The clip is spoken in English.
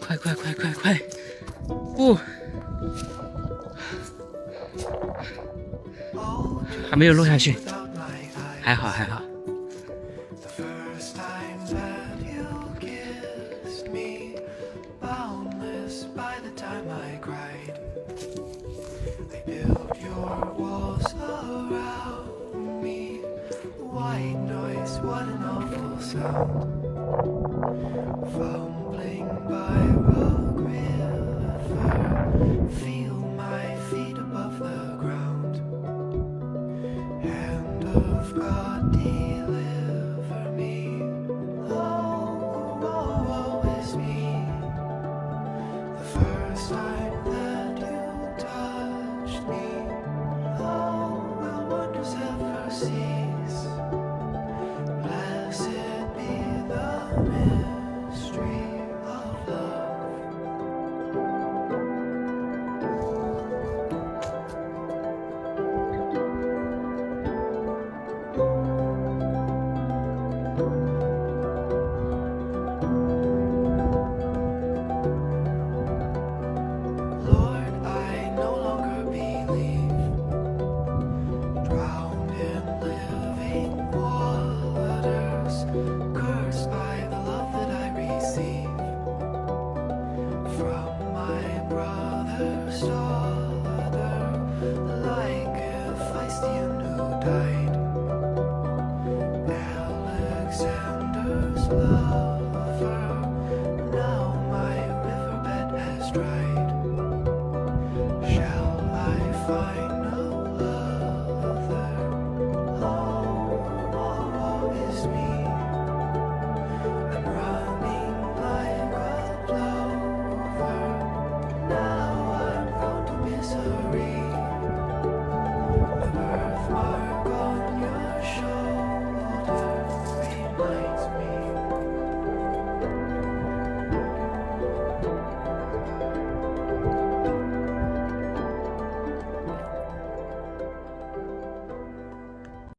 快快快快快！不，还没有落下去，还好还好。What an awful sound. Fumbling by Rock River, feel my feet above the ground. Hand of God, deliver me. Oh, woe is me. The first time that you touched me, oh, will wonders ever cease? Blessed be the mystery of love. Lord, I no longer believe, drowned in living waters, cursed by the love that I receive from my brother's daughter, like Hephaestion who died, Alexander's lover. Now my riverbed has dried.